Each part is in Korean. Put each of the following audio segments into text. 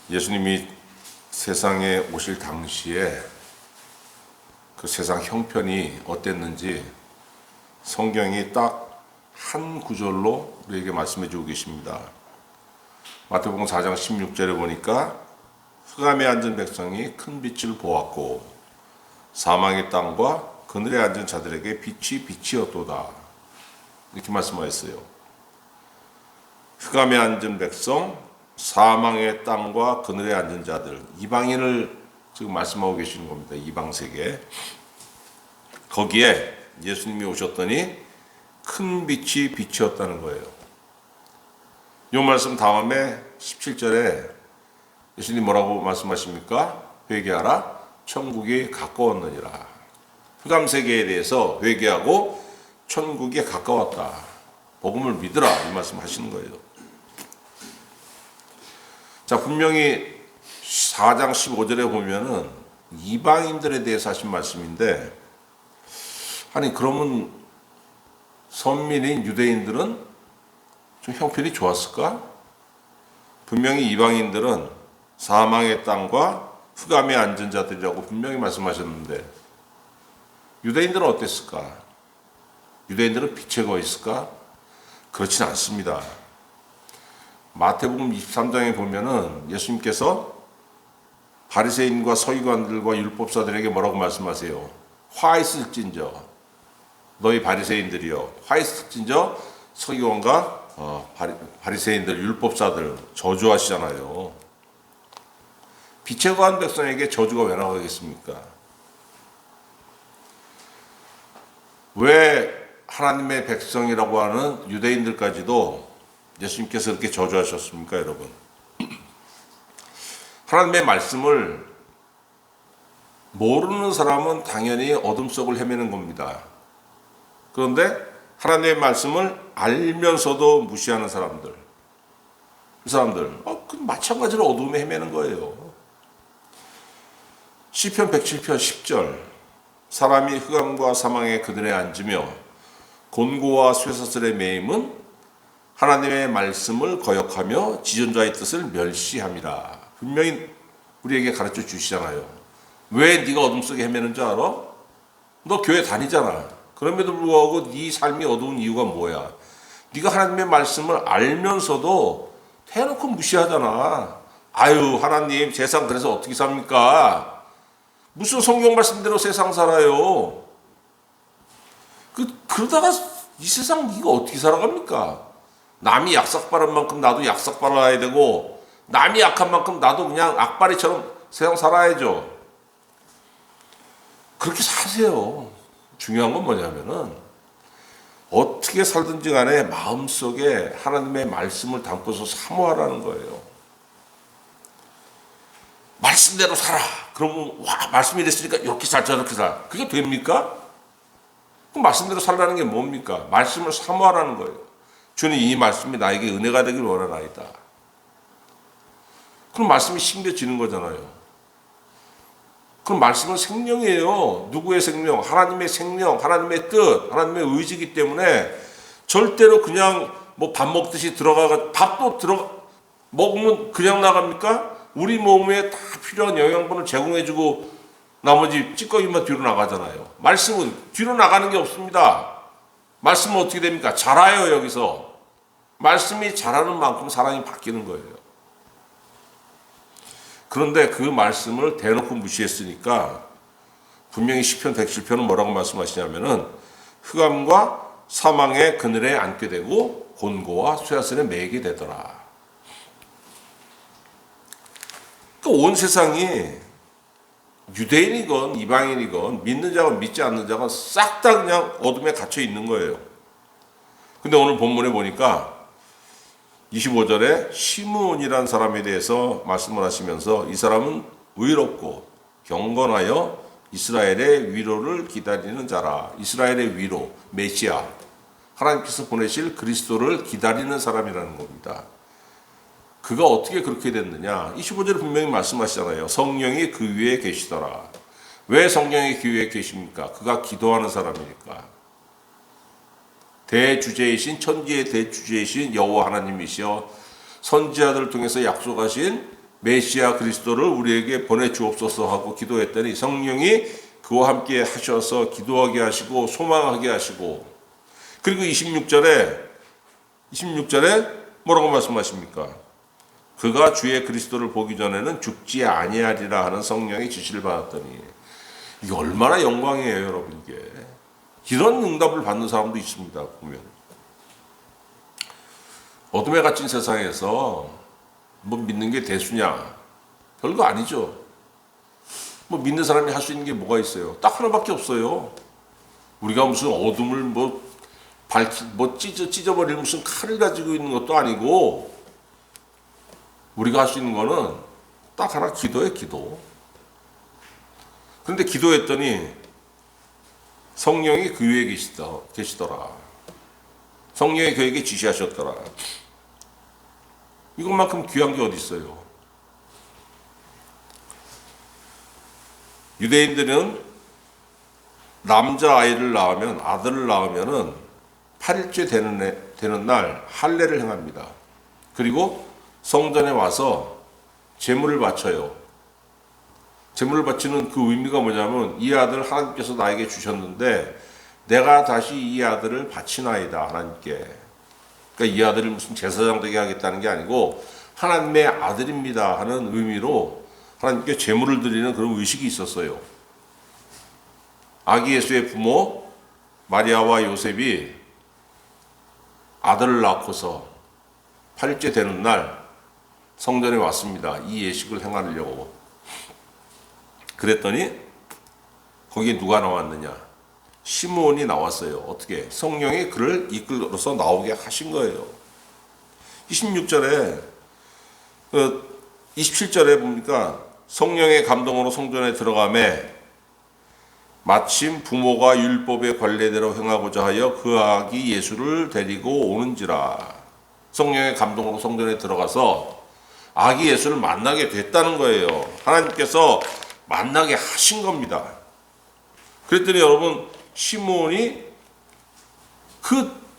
예수님이 세상에 오실 당시에 그 세상 형편이 어땠는지 성경이 딱 한 구절로 우리에게 말씀해 주고 계십니다. 마태복음 4장 16절에 보니까 흑암에 앉은 백성이 큰 빛을 보았고 사망의 땅과 그늘에 앉은 자들에게 빛이 빛이었도다. 이렇게 말씀하셨어요. 흑암에 앉은 백성, 사망의 땅과 그늘에 앉은 자들, 이방인을 지금 말씀하고 계시는 겁니다. 이방 세계. 거기에 예수님이 오셨더니 큰 빛이 빛이었다는 거예요. 이 말씀 다음에 17절에 예수님 뭐라고 말씀하십니까? 회개하라, 천국이 가까웠느니라. 흑암 세계에 대해서 회개하고 천국이 가까웠다. 복음을 믿으라, 이 말씀 하시는 거예요. 자, 분명히 4장 15절에 보면은 이방인들에 대해서 하신 말씀인데, 아니 그러면 선민인 유대인들은 좀 형편이 좋았을까? 분명히 이방인들은 사망의 땅과 흑암에 앉은 자들이라고 분명히 말씀하셨는데 유대인들은 어땠을까? 유대인들은 빛에 거했을까? 그렇진 않습니다. 마태복음 23장에 보면은 예수님께서 바리새인과 서기관들과 율법사들에게 뭐라고 말씀하세요? 화 있을진저 너희 바리새인들이여, 화 있을진저 서기관과 바리새인들, 율법사들 저주하시잖아요. 빛에 거한 백성에게 저주가 왜 나가겠습니까? 왜 하나님의 백성이라고 하는 유대인들까지도 예수님께서 이렇게 저주하셨습니까, 여러분? 하나님의 말씀을 모르는 사람은 당연히 어둠 속을 헤매는 겁니다. 그런데 하나님의 말씀을 알면서도 무시하는 사람들, 그 사람들, 마찬가지로 어둠에 헤매는 거예요. 시편 107편 10절, 사람이 흑암과 사망의 그늘에 앉으며 곤고와 쇠사슬의 매임은 하나님의 말씀을 거역하며 지존자의 뜻을 멸시함이라. 분명히 우리에게 가르쳐 주시잖아요. 왜 네가 어둠 속에 헤매는 줄 알아? 너 교회 다니잖아. 그럼에도 불구하고 네 삶이 어두운 이유가 뭐야? 네가 하나님의 말씀을 알면서도 대놓고 무시하잖아. 아유, 하나님 세상 그래서 어떻게 삽니까? 무슨 성경 말씀대로 세상 살아요? 그러다가 이 세상 네가 어떻게 살아갑니까? 남이 약삭 바른 만큼 나도 약삭 발라야 되고, 남이 약한 만큼 나도 그냥 악바리처럼 세상 살아야죠. 그렇게 사세요. 중요한 건 뭐냐면은 어떻게 살든지 간에 마음속에 하나님의 말씀을 담고서 사모하라는 거예요. 말씀대로 살아. 그러면 말씀이 됐으니까 이렇게 살자 저렇게 살아. 그게 됩니까? 그럼 말씀대로 살라는 게 뭡니까? 말씀을 사모하라는 거예요. 주님, 이 말씀이 나에게 은혜가 되길 원하나이다. 그럼 말씀이 심겨지는 거잖아요. 그럼 말씀은 생명이에요. 누구의 생명? 하나님의 생명, 하나님의 뜻, 하나님의 의지이기 때문에 절대로 그냥 뭐 밥 먹듯이 밥도 먹으면 그냥 나갑니까? 우리 몸에 다 필요한 영양분을 제공해주고 나머지 찌꺼기만 뒤로 나가잖아요. 말씀은 뒤로 나가는 게 없습니다. 말씀은 어떻게 됩니까? 자라요, 여기서. 말씀이 자라는 만큼 사람이 바뀌는 거예요. 그런데 그 말씀을 대놓고 무시했으니까 분명히 시편 107편은 뭐라고 말씀하시냐면은 흑암과 사망의 그늘에 앉게 되고 곤고와 쇠사슬에 매이게 되더라. 그러니까 온 세상이 유대인이건 이방인이건 믿는 자건 믿지 않는 자건 싹 다 그냥 어둠에 갇혀 있는 거예요. 근데 오늘 본문에 보니까 25절에 시므온이라는 사람에 대해서 말씀을 하시면서 이 사람은 의롭고 경건하여 이스라엘의 위로를 기다리는 자라. 이스라엘의 위로, 메시아, 하나님께서 보내실 그리스도를 기다리는 사람이라는 겁니다. 그가 어떻게 그렇게 됐느냐? 25절에 분명히 말씀하시잖아요. 성령이 그 위에 계시더라. 왜 성령이 그 위에 계십니까? 그가 기도하는 사람이니까. 대주제이신 천지의 대주제이신 여호와 하나님이시여 선지자들을 통해서 약속하신 메시아 그리스도를 우리에게 보내주옵소서 하고 기도했더니 성령이 그와 함께 하셔서 기도하게 하시고 소망하게 하시고, 그리고 26절에 뭐라고 말씀하십니까? 그가 주의 그리스도를 보기 전에는 죽지 아니하리라 하는 성령의 지시를 받았더니, 이게 얼마나 영광이에요, 여러분. 이게 이런 응답을 받는 사람도 있습니다. 보면 어둠에 갇힌 세상에서 뭐 믿는 게 대수냐? 별거 아니죠. 뭐 믿는 사람이 할 수 있는 게 뭐가 있어요? 딱 하나밖에 없어요. 우리가 무슨 어둠을 찢어버릴 무슨 칼을 가지고 있는 것도 아니고, 우리가 할 수 있는 거는 딱 하나, 기도예요, 기도. 그런데 기도했더니 성령이 그 위에 계시더라. 성령이 그에게 지시하셨더라. 이것만큼 귀한 게 어디 있어요? 유대인들은 남자아이를 낳으면, 아들을 낳으면은 8일째 되는 날 할례를 행합니다. 그리고 성전에 와서 제물을 바쳐요. 제물을 바치는 그 의미가 뭐냐면, 이 아들 하나님께서 나에게 주셨는데 내가 다시 이 아들을 바치나이다, 하나님께. 그러니까 이 아들을 무슨 제사장 되게 하겠다는 게 아니고 하나님의 아들입니다 하는 의미로 하나님께 제물을 드리는 그런 의식이 있었어요. 아기 예수의 부모 마리아와 요셉이 아들을 낳고서 8일째 되는 날 성전에 왔습니다. 이 예식을 행하려고. 그랬더니 거기에 누가 나왔느냐? 시므온이 나왔어요. 어떻게? 성령이 그를 이끌어서 나오게 하신 거예요. 26절에 27절에 보니까 성령의 감동으로 성전에 들어가매 마침 부모가 율법의 관례대로 행하고자 하여 그 아기 예수를 데리고 오는지라. 성령의 감동으로 성전에 들어가서 아기 예수를 만나게 됐다는 거예요. 하나님께서 만나게 하신 겁니다. 그랬더니 여러분, 시므온이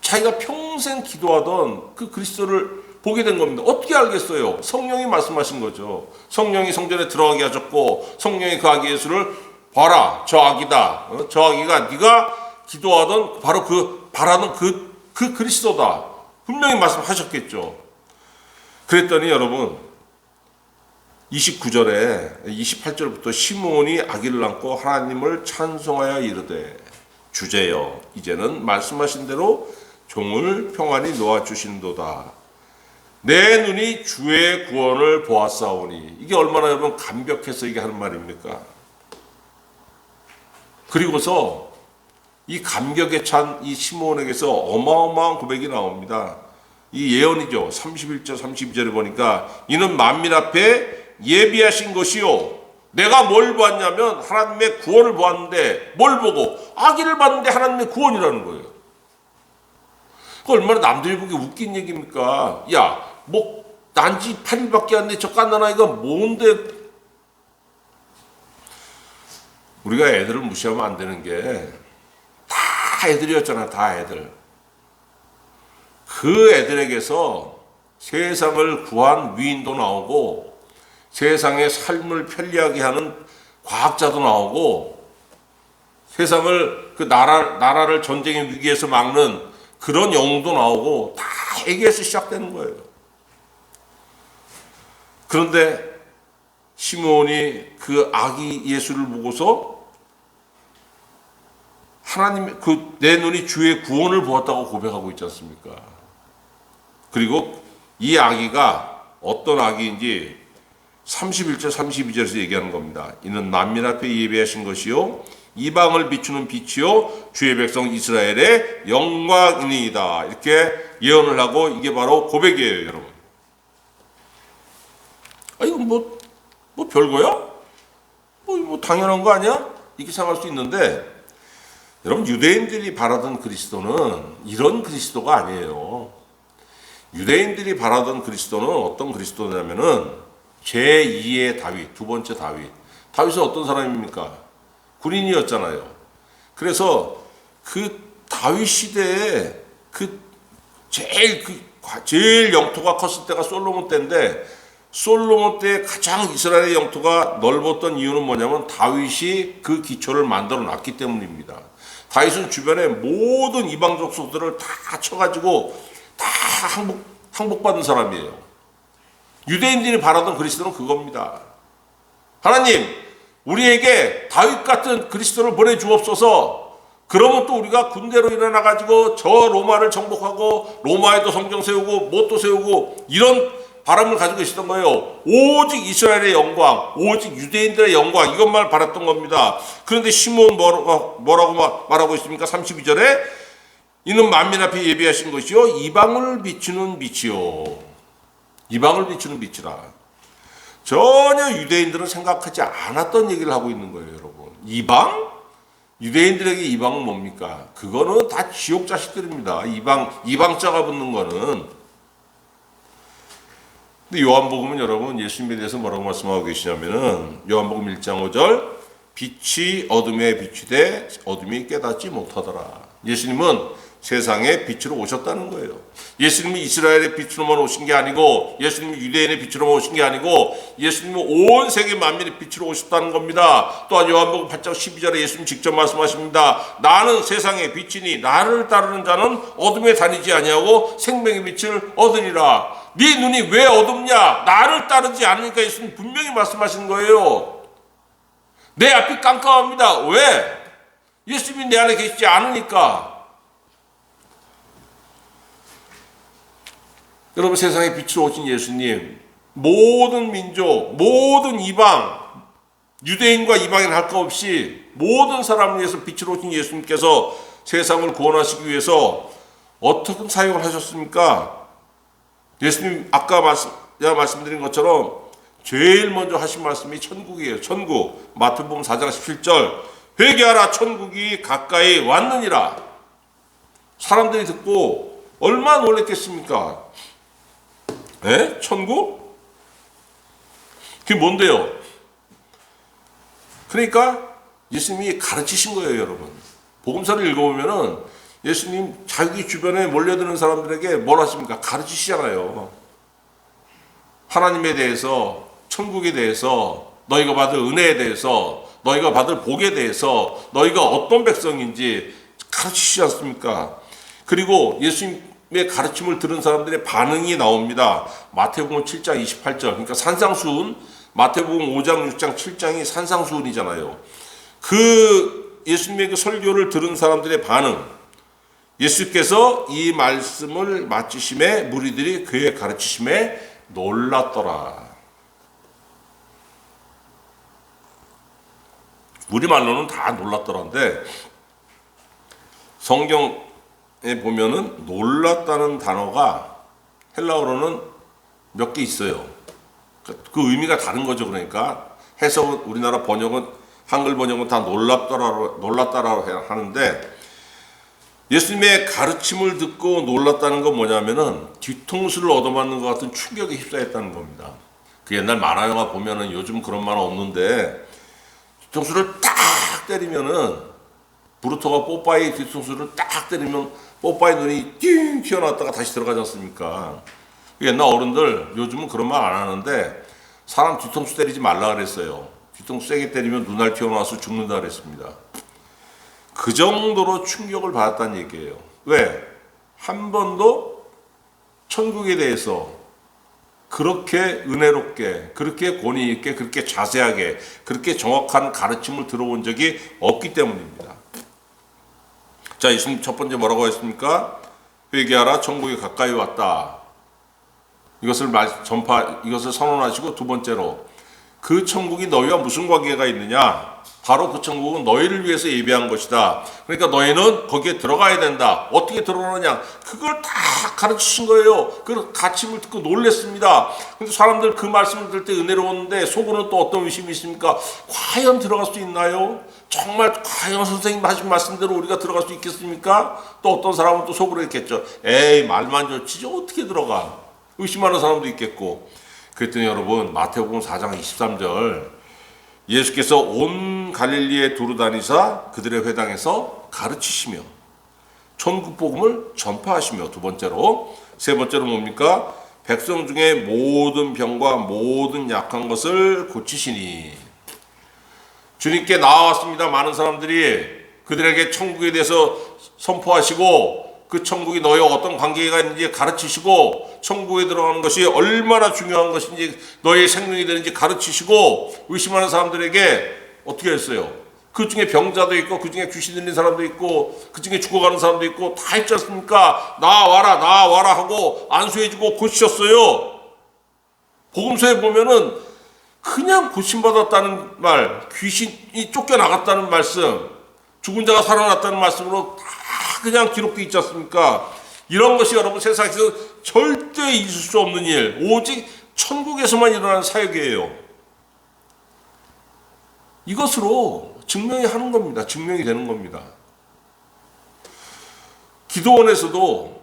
자기가 평생 기도하던 그 그리스도를 보게 된 겁니다. 어떻게 알겠어요? 성령이 말씀하신 거죠. 성령이 성전에 들어가게 하셨고, 성령이 그 아기 예수를 봐라, 저 아기다. 저 아기가 네가 기도하던 바로 바라는 그 그리스도다. 분명히 말씀하셨겠죠. 그랬더니 여러분, 29절에 28절부터 시므온이 아기를 안고 하나님을 찬송하여 이르되, 주제여, 이제는 말씀하신 대로 종을 평안히 놓아주신도다. 내 눈이 주의 구원을 보았사오니. 이게 얼마나 여러분 감격해서 이게 하는 말입니까? 그리고서 이 감격에 찬 이 시므온에게서 어마어마한 고백이 나옵니다. 이 예언이죠. 31절 32절에 보니까 이는 만민 앞에 예비하신 것이요, 내가 뭘 보았냐면 하나님의 구원을 보았는데, 뭘 보고? 아기를 봤는데 하나님의 구원이라는 거예요. 그 얼마나 남들이 보기 웃긴 얘기입니까? 야, 뭐 난지 8일밖에 안 돼, 저 깐난 아이가 뭔데? 우리가 애들을 무시하면 안 되는 게, 다 애들이었잖아. 다 애들. 그 애들에게서 세상을 구한 위인도 나오고, 세상의 삶을 편리하게 하는 과학자도 나오고, 세상을 나라를 전쟁의 위기에서 막는 그런 영웅도 나오고, 다 애기에서 시작되는 거예요. 그런데 시므온이 그 아기 예수를 보고서 하나님, 내 눈이 주의 구원을 보았다고 고백하고 있지 않습니까? 그리고 이 아기가 어떤 아기인지 31절 32절에서 얘기하는 겁니다. 이는 만민 앞에 예비하신 것이요, 이방을 비추는 빛이요, 주의 백성 이스라엘의 영광이니이다. 이렇게 예언을 하고, 이게 바로 고백이에요, 여러분. 이거 뭐 별거야? 뭐 당연한 거 아니야? 이렇게 생각할 수 있는데, 여러분, 유대인들이 바라던 그리스도는 이런 그리스도가 아니에요. 유대인들이 바라던 그리스도는 어떤 그리스도냐면은 제2의 다윗, 두 번째 다윗. 다윗은 어떤 사람입니까? 군인이었잖아요. 그래서 그 다윗 시대에 제일 영토가 컸을 때가 솔로몬 때인데, 솔로몬 때 가장 이스라엘의 영토가 넓었던 이유는 뭐냐면 다윗이 그 기초를 만들어 놨기 때문입니다. 다윗은 주변에 모든 이방 족속들을 다 쳐가지고 다 항복받은 사람이에요. 유대인들이 바라던 그리스도는 그겁니다. 하나님, 우리에게 다윗 같은 그리스도를 보내주옵소서. 그러면 또 우리가 군대로 일어나가지고 저 로마를 정복하고 로마에도 성경 세우고 못도 세우고 이런 바람을 가지고 계시던 거예요. 오직 이스라엘의 영광, 오직 유대인들의 영광, 이것만 바랐던 겁니다. 그런데 시몬 뭐라고 말하고 있습니까? 32절에 이는 만민 앞에 예비하신 것이요 이방을 비추는 빛이요. 이방을 비추는 빛이라. 전혀 유대인들은 생각하지 않았던 얘기를 하고 있는 거예요, 여러분. 이방? 유대인들에게 이방은 뭡니까? 그거는 다 지옥 자식들입니다. 이방자가 붙는 거는. 근데 요한복음은 여러분 예수님에 대해서 뭐라고 말씀하고 계시냐면은 요한복음 1장 5절 빛이 어둠에 비추되 어둠이 깨닫지 못하더라. 예수님은 세상에 빛으로 오셨다는 거예요. 예수님이 이스라엘의 빛으로만 오신 게 아니고 예수님이 유대인의 빛으로만 오신 게 아니고 예수님은 온 세계 만민의 빛으로 오셨다는 겁니다. 또한 요한복음 8장 12절에 예수님 직접 말씀하십니다. 나는 세상의 빛이니 나를 따르는 자는 어둠에 다니지 아니하고 생명의 빛을 얻으리라. 네 눈이 왜 어둡냐? 나를 따르지 않으니까 예수님 분명히 말씀하시는 거예요. 내 앞이 깜깜합니다. 왜? 예수님이 내 안에 계시지 않으니까. 여러분, 세상에 빛으로 오신 예수님, 모든 민족, 모든 이방, 유대인과 이방인 할 것 없이 모든 사람을 위해서 빛으로 오신 예수님께서 세상을 구원하시기 위해서 어떻게 사역을 하셨습니까? 예수님 아까 말씀드린 것처럼 제일 먼저 하신 말씀이 천국이에요. 천국. 마태복음 4장 17절 회개하라 천국이 가까이 왔느니라. 사람들이 듣고 얼마나 놀랬겠습니까? 에? 천국? 그게 뭔데요? 그러니까 예수님이 가르치신 거예요, 여러분. 복음서를 읽어보면은 예수님 자기 주변에 몰려드는 사람들에게 뭘 하십니까? 가르치시잖아요. 하나님에 대해서, 천국에 대해서, 너희가 받을 은혜에 대해서, 너희가 받을 복에 대해서, 너희가 어떤 백성인지 가르치시지 않습니까? 그리고 예수님의 가르침을 들은 사람들의 반응이 나옵니다. 마태복음 7장 28절, 그러니까 산상수훈, 마태복음 5장, 6장, 7장이 산상수훈이잖아요. 그 예수님의 그 설교를 들은 사람들의 반응, 예수께서 이 말씀을 마치심에 무리들이 그의 가르치심에 놀랐더라. 우리말로는 다 놀랐더라인데 성경에 보면은 놀랐다는 단어가 헬라어로는 몇 개 있어요. 그 의미가 다른 거죠. 그러니까 해석은 우리나라 번역은 한글 번역은 다 놀랐다라고 하는데 예수님의 가르침을 듣고 놀랐다는 건 뭐냐면은 뒤통수를 얻어맞는 것 같은 충격에 휩싸였다는 겁니다. 그 옛날 만화 영화 보면은 요즘 그런 만화 없는데 뒤통수를 딱 때리면은 브루토가 뽀빠이 뒤통수를 딱 때리면 뽀빠이 눈이 띵 튀어나왔다가 다시 들어가지 않습니까? 옛날 어른들 요즘은 그런 말 안 하는데 사람 뒤통수 때리지 말라 그랬어요. 뒤통수 세게 때리면 눈알 튀어나와서 죽는다 그랬습니다. 그 정도로 충격을 받았다는 얘기예요. 왜? 한 번도 천국에 대해서 그렇게 은혜롭게, 그렇게 권위 있게, 그렇게 자세하게, 그렇게 정확한 가르침을 들어본 적이 없기 때문입니다. 자, 예수님 첫 번째 뭐라고 했습니까? 회개하라, 천국이 가까이 왔다. 이것을 선언하시고 두 번째로 그 천국이 너희와 무슨 관계가 있느냐? 바로 그 천국은 너희를 위해서 예비한 것이다. 그러니까 너희는 거기에 들어가야 된다. 어떻게 들어가느냐? 그걸 다 가르치신 거예요. 그 가르침을 듣고 놀랬습니다. 근데 사람들 그 말씀을 들을 때 은혜로웠는데 속으로는 또 어떤 의심이 있습니까? 과연 들어갈 수 있나요? 정말 과연 선생님 하신 말씀대로 우리가 들어갈 수 있겠습니까? 또 어떤 사람은 또 속으로 했겠죠. 에이, 말만 좋지 어떻게 들어가? 의심하는 사람도 있겠고. 그랬더니 여러분 마태복음 4장 23절 예수께서 온 갈릴리에 두루 다니사 그들의 회당에서 가르치시며 천국 복음을 전파하시며 두 번째로 세 번째로 뭡니까? 백성 중에 모든 병과 모든 약한 것을 고치시니. 주님께 나와왔습니다. 많은 사람들이 그들에게 천국에 대해서 선포하시고 그 천국이 너희와 어떤 관계가 있는지 가르치시고 천국에 들어가는 것이 얼마나 중요한 것인지 너희의 생명이 되는지 가르치시고 의심하는 사람들에게 어떻게 했어요? 그 중에 병자도 있고 그 중에 귀신 들린 사람도 있고 그 중에 죽어가는 사람도 있고 다 있지 않습니까? 나와라 하고 안수해주고 고치셨어요. 복음서에 보면은 그냥 고침받았다는 말, 귀신이 쫓겨나갔다는 말씀, 죽은 자가 살아났다는 말씀으로 다 그냥 기록되어 있지 않습니까? 이런 것이 여러분 세상에서 절대 있을 수 없는 일, 오직 천국에서만 일어나는 사역이에요. 이것으로 증명이 하는 겁니다. 증명이 되는 겁니다. 기도원에서도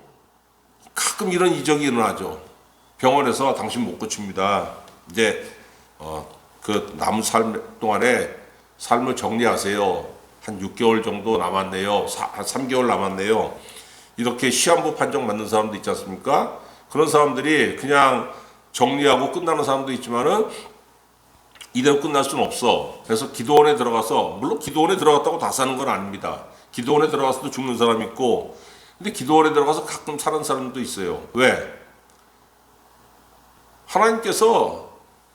가끔 이런 이적이 일어나죠. 병원에서 당신 못 고칩니다. 이제 그 남은 삶 동안에 삶을 정리하세요. 한 6개월 정도 남았네요. 한 3개월 남았네요. 이렇게 시한부 판정 받는 사람도 있지 않습니까? 그런 사람들이 그냥 정리하고 끝나는 사람도 있지만은 이대로 끝날 수는 없어. 그래서 기도원에 들어가서, 물론 기도원에 들어갔다고 다 사는 건 아닙니다. 기도원에 들어가서도 죽는 사람 있고, 근데 기도원에 들어가서 가끔 사는 사람도 있어요. 왜? 하나님께서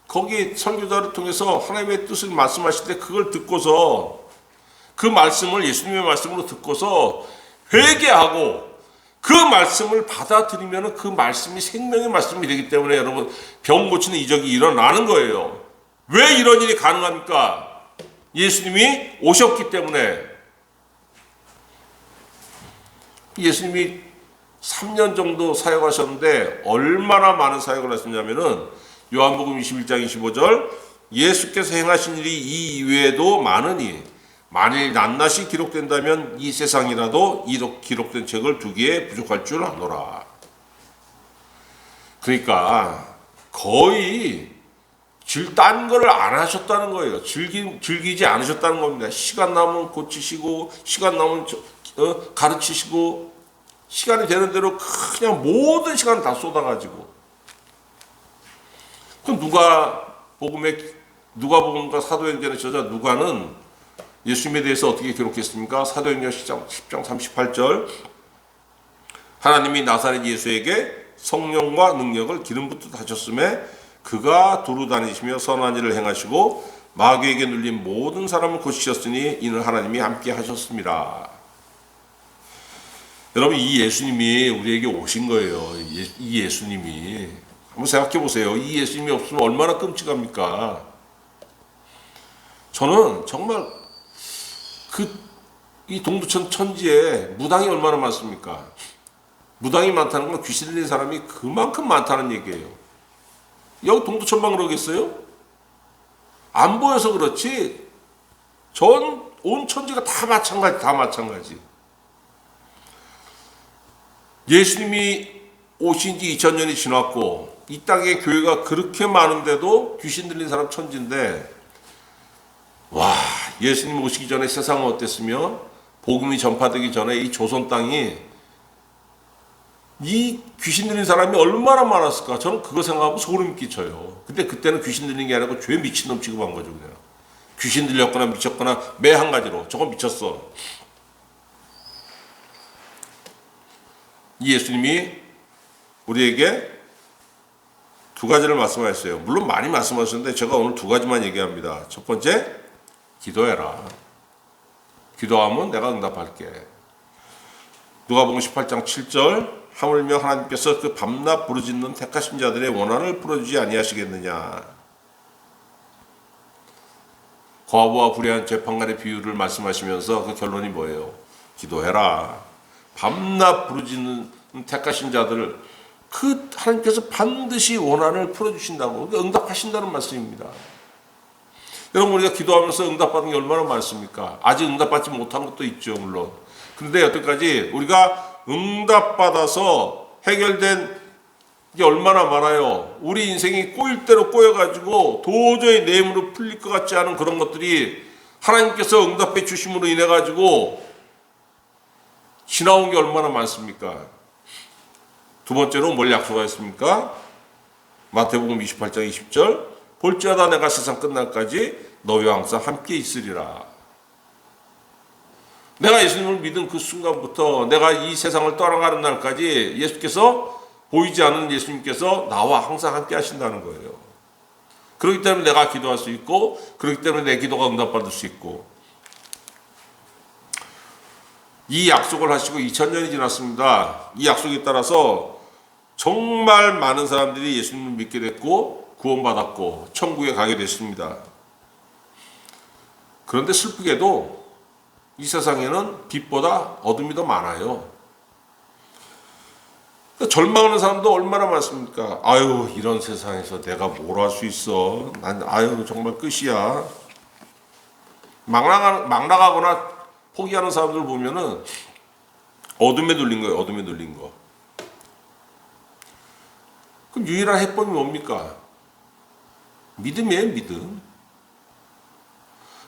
거기 선교자를 통해서 하나님의 뜻을 말씀하실 때 그걸 듣고서 그 말씀을 예수님의 말씀으로 듣고서 회개하고 그 말씀을 받아들이면 그 말씀이 생명의 말씀이 되기 때문에 여러분 병 고치는 이적이 일어나는 거예요. 왜 이런 일이 가능합니까? 예수님이 오셨기 때문에. 예수님이 3년 정도 사역하셨는데 얼마나 많은 사역을 하셨냐면은 요한복음 21장 25절 예수께서 행하신 일이 이 이외에도 많으니 만일 낱낱이 기록된다면 이 세상이라도 이 기록된 책을 두기에 부족할 줄 아노라. 그러니까 거의 딴 거를 안 하셨다는 거예요. 즐기지 않으셨다는 겁니다. 시간 남으면 고치시고 시간 남으면 가르치시고 시간이 되는 대로 그냥 모든 시간을 다 쏟아가지고. 그럼 누가복음과 사도행전의 저자 누가는 예수님에 대해서 어떻게 기록했습니까? 사도행전 10장 38절 하나님이 나사렛 예수에게 성령과 능력을 기름부터 다셨음에 그가 두루 다니시며 선한 일을 행하시고 마귀에게 눌린 모든 사람을 고치셨으니 이는 하나님이 함께 하셨습니다. 여러분 이 예수님이 우리에게 오신 거예요. 이 예수님이 한번 생각해 보세요. 이 예수님이 없으면 얼마나 끔찍합니까? 저는 정말 이 동두천 천지에 무당이 얼마나 많습니까? 무당이 많다는 건 귀신 들린 사람이 그만큼 많다는 얘기예요. 여기 동두천만 그러겠어요? 안 보여서 그렇지 온 천지가 다 마찬가지. 예수님이 오신 지 2000년이 지났고 이 땅에 교회가 그렇게 많은데도 귀신 들린 사람 천지인데 와, 예수님 오시기 전에 세상은 어땠으며 복음이 전파되기 전에 이 조선 땅이 이 귀신 들린 사람이 얼마나 많았을까? 저는 그거 생각하고 소름 끼쳐요. 근데 그때는 귀신 들린 게 아니고 죄 미친놈 취급한 거죠. 그냥 귀신 들렸거나 미쳤거나 매 한 가지로 저건 미쳤어. 이 예수님이 우리에게 두 가지를 말씀하셨어요. 물론 많이 말씀하셨는데 제가 오늘 두 가지만 얘기합니다. 첫 번째, 기도해라. 기도하면 내가 응답할게. 누가복음 18장 7절 하물며 하나님께서 그 밤낮 부르짖는 택하신 자들의 원한을 풀어주지 아니하시겠느냐. 과부와 불의한 재판관의 비유를 말씀하시면서 그 결론이 뭐예요? 기도해라. 밤낮 부르짖는 택하신 자들을 그 하나님께서 반드시 원한을 풀어주신다고 응답하신다는 말씀입니다. 여러분 우리가 기도하면서 응답받은 게 얼마나 많습니까? 아직 응답받지 못한 것도 있죠 물론. 그런데 여태까지 우리가 응답받아서 해결된 게 얼마나 많아요. 우리 인생이 꼬일 대로 꼬여가지고 도저히 내 힘으로 풀릴 것 같지 않은 그런 것들이 하나님께서 응답해 주심으로 인해 가지고 지나온 게 얼마나 많습니까? 두 번째로 뭘 약속하셨습니까? 마태복음 28장 20절 볼지어다 내가 세상 끝날까지 너희와 항상 함께 있으리라. 내가 예수님을 믿은 그 순간부터 내가 이 세상을 떠나가는 날까지 예수께서 보이지 않는 예수님께서 나와 항상 함께 하신다는 거예요. 그렇기 때문에 내가 기도할 수 있고 그렇기 때문에 내 기도가 응답받을 수 있고 이 약속을 하시고 2000년이 지났습니다. 이 약속에 따라서 정말 많은 사람들이 예수님을 믿게 됐고 구원받았고 천국에 가게 됐습니다. 그런데 슬프게도 이 세상에는 빛보다 어둠이 더 많아요. 절망하는 사람도 얼마나 많습니까? 아유, 이런 세상에서 내가 뭘 할 수 있어. 난 아유 정말 끝이야. 막 나가거나 포기하는 사람들 보면은 어둠에 눌린 거예요. 어둠에 눌린 거. 그럼 유일한 해법이 뭡니까? 믿음이에요. 믿음.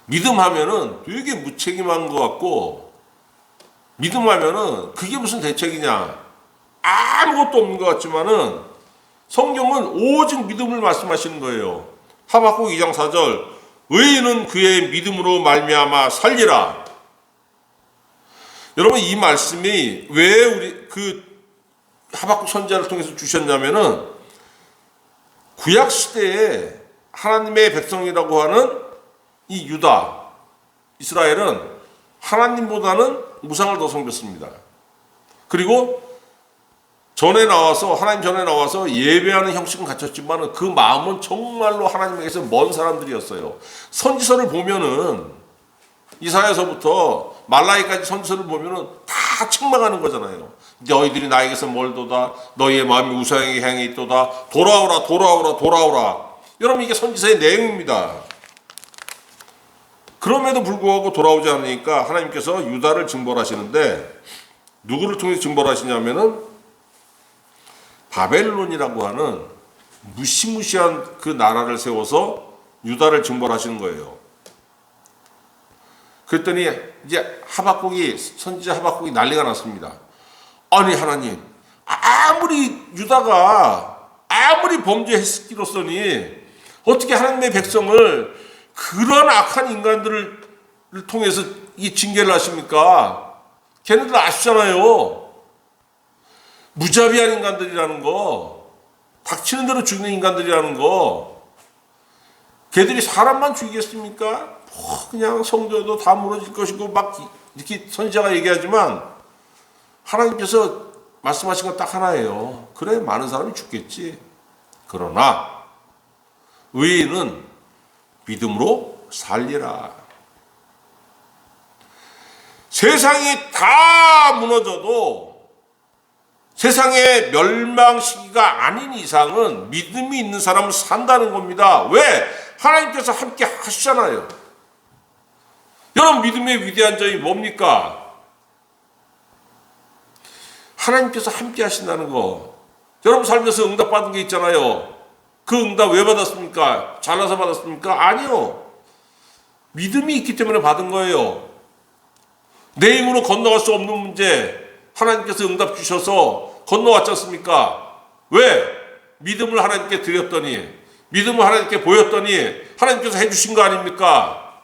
믿음 하면은 되게 무책임한 것 같고 믿음 하면은 그게 무슨 대책이냐? 아무것도 없는 것 같지만은 성경은 오직 믿음을 말씀하시는 거예요. 하박국 2장 4절 의인은 그의 믿음으로 말미암아 살리라. 여러분 이 말씀이 왜 우리 그 하박국 선지자를 통해서 주셨냐면은 구약 시대에 하나님의 백성이라고 하는 이 유다, 이스라엘은 하나님보다는 우상을 더 섬겼습니다. 그리고 하나님 전에 나와서 예배하는 형식은 갖췄지만 그 마음은 정말로 하나님에게서 먼 사람들이었어요. 선지서를 보면은 이사야서부터 말라기까지 선지서를 보면은 다 책망하는 거잖아요. 너희들이 나에게서 멀도다. 너희의 마음이 우상에게 향해 있도다. 돌아오라, 돌아오라, 돌아오라. 여러분 이게 선지서의 내용입니다. 그럼에도 불구하고 돌아오지 않으니까 하나님께서 유다를 징벌하시는데 누구를 통해서 징벌하시냐면은 바벨론이라고 하는 무시무시한 그 나라를 세워서 유다를 징벌하시는 거예요. 그랬더니 이제 선지자 하박국이 난리가 났습니다. 아니 하나님, 아무리 유다가 아무리 범죄했기로서니 어떻게 하나님의 백성을 그런 악한 인간들을 통해서 이 징계를 하십니까? 걔네들 아시잖아요. 무자비한 인간들이라는 거, 닥치는 대로 죽는 인간들이라는 거, 걔들이 사람만 죽이겠습니까? 그냥 성도도 다 무너질 것이고 막 이렇게 선지자가 얘기하지만 하나님께서 말씀하신 건 딱 하나예요. 그래 많은 사람이 죽겠지. 그러나 의인은 믿음으로 살리라. 세상이 다 무너져도 세상의 멸망 시기가 아닌 이상은 믿음이 있는 사람은 산다는 겁니다. 왜? 하나님께서 함께 하시잖아요. 여러분 믿음의 위대한 점이 뭡니까? 하나님께서 함께 하신다는 거. 여러분 살면서 응답받은 게 있잖아요. 그 응답 왜 받았습니까? 잘나서 받았습니까? 아니요. 믿음이 있기 때문에 받은 거예요. 내 힘으로 건너갈 수 없는 문제 하나님께서 응답 주셔서 건너왔지 않습니까? 왜? 믿음을 하나님께 드렸더니, 믿음을 하나님께 보였더니 하나님께서 해주신 거 아닙니까?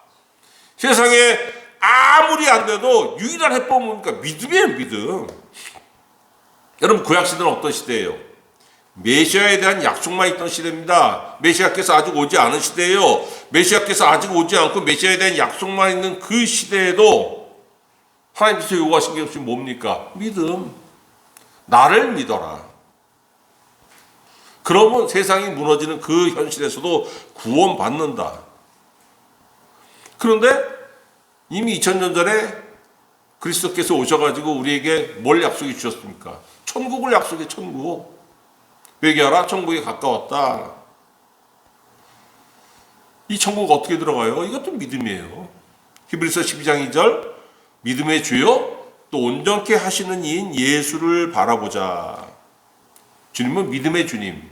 세상에 아무리 안 돼도 유일한 해법은 뭡니까? 믿음이에요. 믿음. 여러분 구약시대는 어떤 시대예요? 메시아에 대한 약속만 있던 시대입니다. 메시아께서 아직 오지 않은 시대예요. 메시아께서 아직 오지 않고 메시아에 대한 약속만 있는 그 시대에도 하나님께서 요구하신 게 혹시 뭡니까? 믿음. 나를 믿어라. 그러면 세상이 무너지는 그 현실에서도 구원받는다. 그런데 이미 2000년 전에 그리스도께서 오셔가지고 우리에게 뭘 약속해 주셨습니까? 천국을 약속해. 천국. 회개하라. 천국이 가까웠다. 이 천국 어떻게 들어가요? 이것도 믿음이에요. 히브리서 12장 2절 믿음의 주요 또 온전케 하시는 이인 예수를 바라보자. 주님은 믿음의 주님.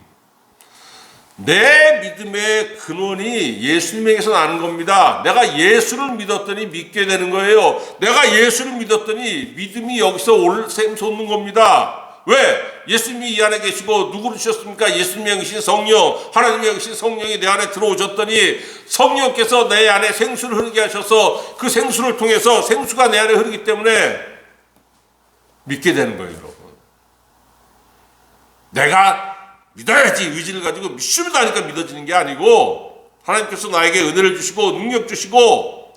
내 믿음의 근원이 예수님에게서 나는 겁니다. 내가 예수를 믿었더니 믿게 되는 거예요. 내가 예수를 믿었더니 믿음이 여기서 샘솟는 겁니다. 왜? 예수님이 이 안에 계시고 누구를 주셨습니까? 예수님이 계신 성령, 하나님이 계신 성령이 내 안에 들어오셨더니 성령께서 내 안에 생수를 흐르게 하셔서 그 생수를 통해서 생수가 내 안에 흐르기 때문에 믿게 되는 거예요, 여러분. 내가 믿어야지 의지를 가지고 믿습니다 하니까 믿어지는 게 아니고 하나님께서 나에게 은혜를 주시고 능력 주시고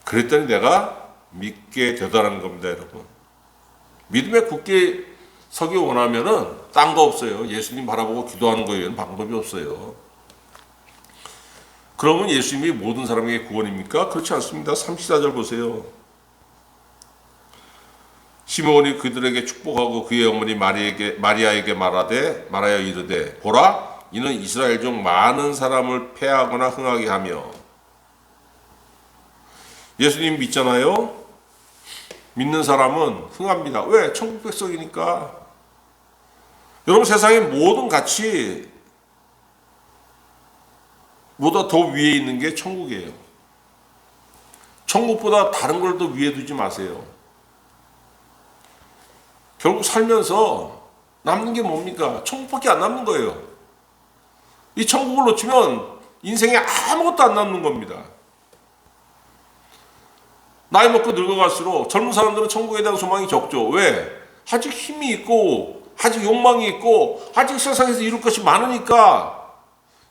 그랬더니 내가 믿게 되더라는 겁니다, 여러분. 믿음에 굳게 서기 원하면은 딴 거 없어요. 예수님 바라보고 기도하는 거에는 방법이 없어요. 그러면 예수님이 모든 사람에게 구원입니까? 그렇지 않습니다. 34절 보세요. 시므온이 그들에게 축복하고 그의 어머니 마리아에게 말하여 이르되 보라 이는 이스라엘 중 많은 사람을 패하거나 흥하게 하며. 예수님 믿잖아요. 믿는 사람은 흥합니다. 왜? 천국 백성이니까. 여러분, 세상의 모든 가치 보다 더 위에 있는 게 천국이에요. 천국보다 다른 걸 더 위에 두지 마세요. 결국 살면서 남는 게 뭡니까? 천국밖에 안 남는 거예요. 이 천국을 놓치면 인생에 아무것도 안 남는 겁니다. 나이 먹고 늙어갈수록 젊은 사람들은 천국에 대한 소망이 적죠. 왜? 아직 힘이 있고 아직 욕망이 있고 아직 세상에서 이룰 것이 많으니까.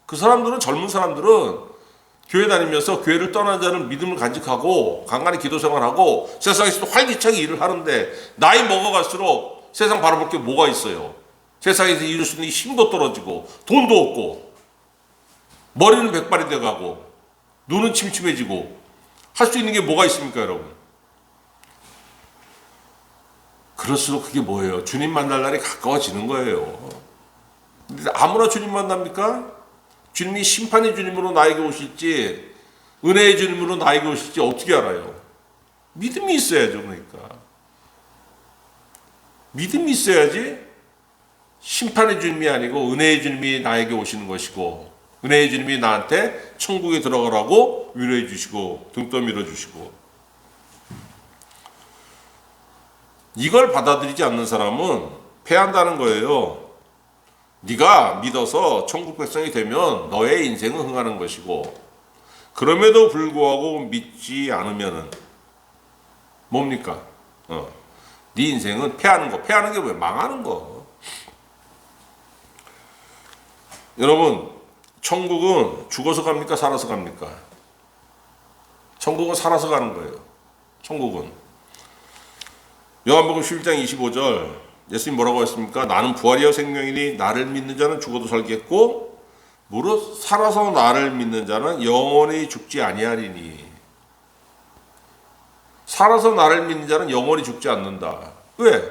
그 사람들은, 젊은 사람들은 교회 다니면서 교회를 떠난 자는 믿음을 간직하고 간간히 기도 생활하고 세상에서도 활기차게 일을 하는데 나이 먹어갈수록 세상 바라볼 게 뭐가 있어요? 세상에서 이룰 수 있는 힘도 떨어지고 돈도 없고 머리는 백발이 돼가고 눈은 침침해지고 할 수 있는 게 뭐가 있습니까, 여러분? 그럴수록 그게 뭐예요? 주님 만날 날이 가까워지는 거예요. 근데 아무나 주님 만납니까? 주님이 심판의 주님으로 나에게 오실지 은혜의 주님으로 나에게 오실지 어떻게 알아요? 믿음이 있어야죠. 그러니까 믿음이 있어야지 심판의 주님이 아니고 은혜의 주님이 나에게 오시는 것이고 은혜의 주님이 나한테 천국에 들어가라고 위로해 주시고 등 떠밀어 주시고. 이걸 받아들이지 않는 사람은 패한다는 거예요. 네가 믿어서 천국 백성이 되면 너의 인생은 흥하는 것이고 그럼에도 불구하고 믿지 않으면은 뭡니까? 네 인생은 패하는 거. 패하는 게 뭐예요? 망하는 거. 여러분, 천국은 죽어서 갑니까? 살아서 갑니까? 천국은 살아서 가는 거예요. 천국은. 요한복음 11장 25절 예수님 뭐라고 했습니까? 나는 부활이요 생명이니 나를 믿는 자는 죽어도 살겠고 무릇 살아서 나를 믿는 자는 영원히 죽지 아니하리니. 살아서 나를 믿는 자는 영원히 죽지 않는다. 왜?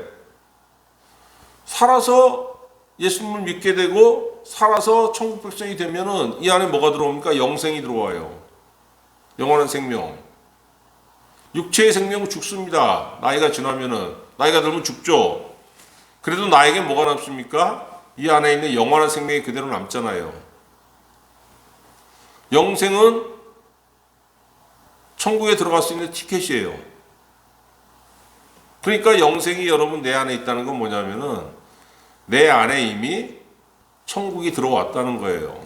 살아서 예수님을 믿게 되고 살아서 천국 백성이 되면은 이 안에 뭐가 들어옵니까? 영생이 들어와요. 영원한 생명. 육체의 생명은 죽습니다. 나이가 지나면은. 나이가 들면 죽죠. 그래도 나에게 뭐가 남습니까? 이 안에 있는 영원한 생명이 그대로 남잖아요. 영생은 천국에 들어갈 수 있는 티켓이에요. 그러니까 영생이 여러분 내 안에 있다는 건 뭐냐면은 내 안에 이미 천국이 들어왔다는 거예요.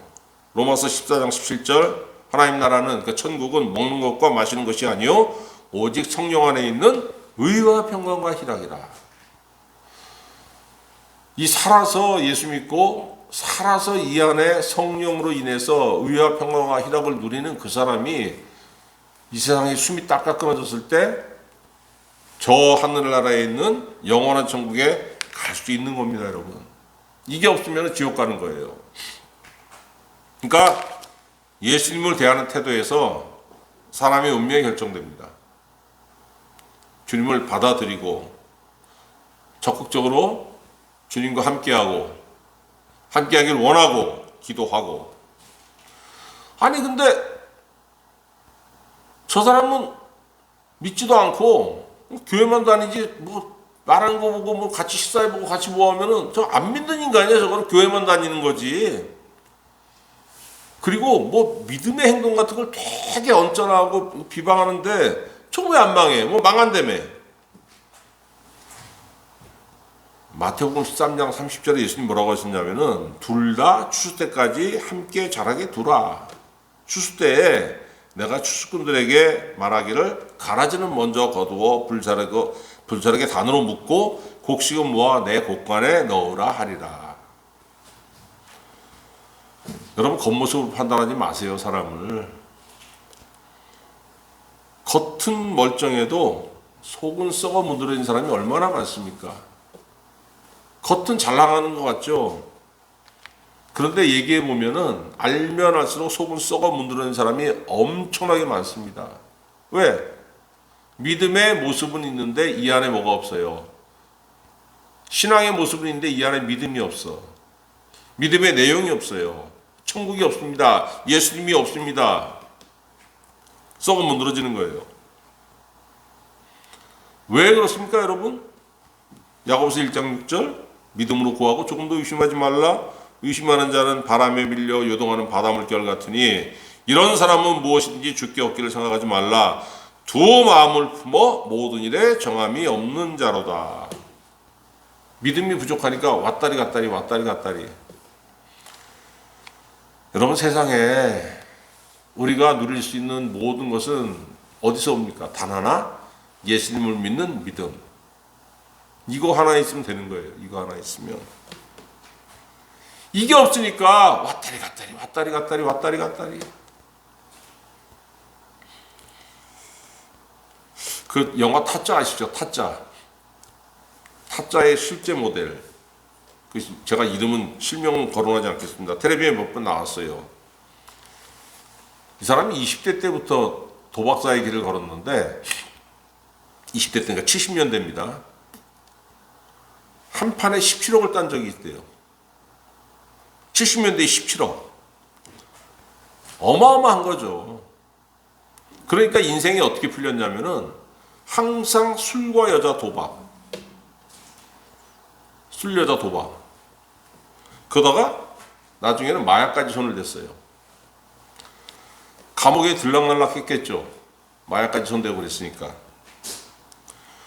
로마서 14장 17절 하나님 나라는 그 천국은 먹는 것과 마시는 것이 아니요 오직 성령 안에 있는 의와 평강과 희락이라. 이 살아서 예수 믿고 살아서 이 안에 성령으로 인해서 의와 평강과 희락을 누리는 그 사람이 이 세상에 숨이 딱딱 끊어졌을 때 저 하늘나라에 있는 영원한 천국에 갈 수 있는 겁니다, 여러분. 이게 없으면 지옥 가는 거예요. 그러니까 예수님을 대하는 태도에서 사람의 운명이 결정됩니다. 주님을 받아들이고 적극적으로 주님과 함께하고 함께하길 원하고 기도하고. 아니 근데 저 사람은 믿지도 않고 교회만 다니지 뭐 말하는 거 보고 뭐 같이 식사해보고 같이 뭐 하면은 저 안 믿는 인간이야. 저거는 교회만 다니는 거지. 그리고 뭐 믿음의 행동 같은 걸 되게 언짢아하고 비방하는데 저 왜 안 망해? 뭐 망한다며. 마태복음 13장 30절에 예수님 뭐라고 하셨냐면은 둘 다 추수 때까지 함께 자라게 두라. 추수 때에 내가 추수꾼들에게 말하기를 가라지는 먼저 거두어 불사르게 단으로 묶고 곡식은 모아 내 곡간에 넣으라 하리라. 여러분 겉모습으로 판단하지 마세요. 사람을. 겉은 멀쩡해도 속은 썩어 문드러진 사람이 얼마나 많습니까? 겉은 잘 나가는 것 같죠? 그런데 얘기해 보면은 알면 알수록 속은 썩어 문드러진 사람이 엄청나게 많습니다. 왜? 믿음의 모습은 있는데 이 안에 뭐가 없어요? 신앙의 모습은 있는데 이 안에 믿음이 없어. 믿음의 내용이 없어요. 천국이 없습니다. 예수님이 없습니다. 썩어 문드러지는 거예요. 왜 그렇습니까, 여러분? 야고보서 1장 6절 믿음으로 구하고 조금도 의심하지 말라. 의심하는 자는 바람에 밀려 요동하는 바닷물결 같으니 이런 사람은 무엇이든지 주께 얻기를 생각하지 말라. 두 마음을 품어 모든 일에 정함이 없는 자로다. 믿음이 부족하니까 왔다리 갔다리 왔다리 갔다리. 여러분 세상에 우리가 누릴 수 있는 모든 것은 어디서 옵니까? 단 하나? 예수님을 믿는 믿음. 이거 하나 있으면 되는 거예요. 이거 하나 있으면. 이게 없으니까 왔다리 갔다리 왔다리 갔다리 왔다리 갔다리. 그 영화 타짜 아시죠? 타짜. 타짜의 실제 모델. 제가 이름은 실명은 거론하지 않겠습니다. 텔레비전에 몇 번 나왔어요. 이 사람이 20대 때부터 도박사의 길을 걸었는데 20대 때니까 70년대입니다. 한 판에 17억을 딴 적이 있대요. 70년대에 17억. 어마어마한 거죠. 그러니까 인생이 어떻게 풀렸냐면은 항상 술과 여자 도박. 술, 여자, 도박. 그러다가 나중에는 마약까지 손을 댔어요. 감옥에 들락날락 했겠죠. 마약까지 손대고 그랬으니까.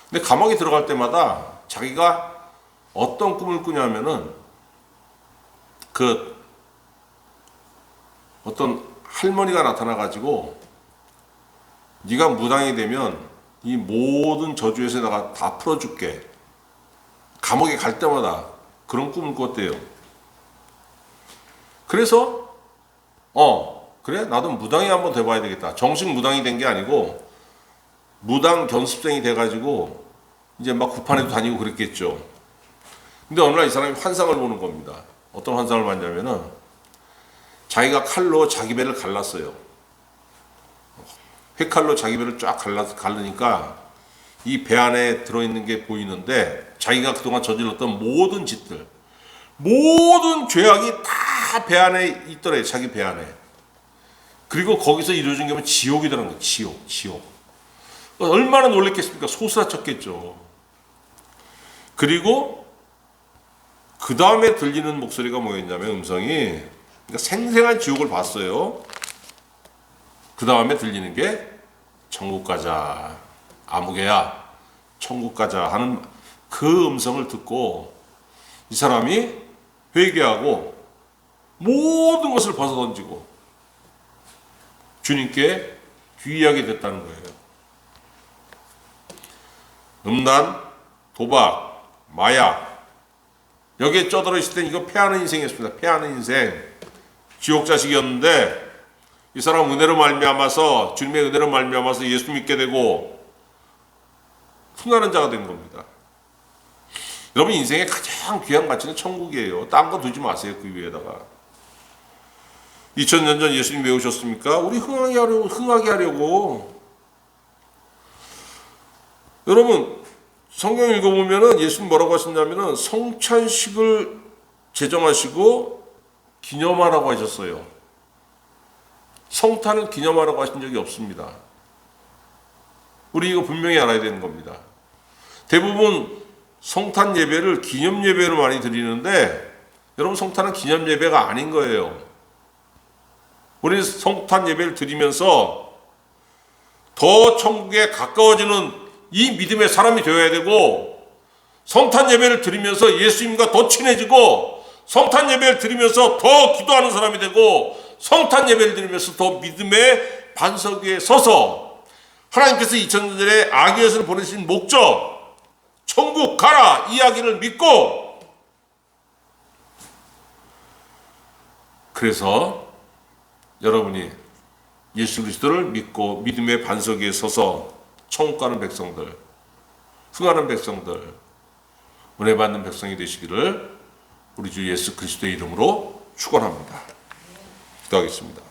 근데 감옥에 들어갈 때마다 자기가 어떤 꿈을 꾸냐면은 어떤 할머니가 나타나가지고 네가 무당이 되면 이 모든 저주에서 내가 다 풀어줄게. 감옥에 갈 때마다 그런 꿈을 꿨대요. 그래서 그래 나도 무당이 한번 돼봐야 되겠다. 정식 무당이 된 게 아니고 무당 견습생이 돼가지고 이제 막 구판에도 다니고 그랬겠죠. 근데 어느 날 이 사람이 환상을 보는 겁니다. 어떤 환상을 봤냐면은 자기가 칼로 자기 배를 갈랐어요. 회칼로 자기 배를 쫙 갈르니까 이 배 안에 들어있는 게 보이는데 자기가 그동안 저질렀던 모든 짓들, 모든 죄악이 다 배 안에 있더래요. 자기 배 안에. 그리고 거기서 이루어진 게 지옥이더라는 거예요. 지옥. 얼마나 놀랬겠습니까? 소스라쳤겠죠. 그리고 그 다음에 들리는 목소리가 뭐였냐면 음성이 그러니까 생생한 지옥을 봤어요. 그 다음에 들리는 게 천국 가자. 아무개야 천국 가자 하는 그 음성을 듣고 이 사람이 회개하고 모든 것을 벗어던지고 주님께 귀의하게 됐다는 거예요. 음란, 도박, 마약 여기에 쩌들어 있을 땐 이거 패하는 인생이었습니다. 패하는 인생. 지옥 자식이었는데 이 사람 은혜로 말미암아서 주님의 은혜로 말미암아서 예수 믿게 되고 흥하는 자가 된 겁니다. 여러분 인생의 가장 귀한 가치는 천국이에요. 딴 거 두지 마세요. 그 위에다가. 2000년 전 예수님 왜 오셨습니까? 우리 흥하게 하려고. 여러분 성경 읽어보면은 예수님 뭐라고 하셨냐면은 성찬식을 제정하시고 기념하라고 하셨어요. 성탄을 기념하라고 하신 적이 없습니다. 우리 이거 분명히 알아야 되는 겁니다. 대부분 성탄 예배를 기념 예배로 많이 드리는데 여러분 성탄은 기념 예배가 아닌 거예요. 우리 성탄 예배를 드리면서 더 천국에 가까워지는 이 믿음의 사람이 되어야 되고 성탄 예배를 드리면서 예수님과 더 친해지고, 성탄 예배를 드리면서 더 기도하는 사람이 되고, 성탄 예배를 드리면서 더 믿음의 반석 위에 서서 하나님께서 2000년 전에 아기 예수를 보내신 목적, 천국 가라 이야기를 믿고, 그래서 여러분이 예수 그리스도를 믿고 믿음의 반석 위에 서서 천국 가는 백성들, 흥하는 백성들, 은혜 받는 백성이 되시기를 우리 주 예수 그리스도의 이름으로 축원합니다. 기도하겠습니다.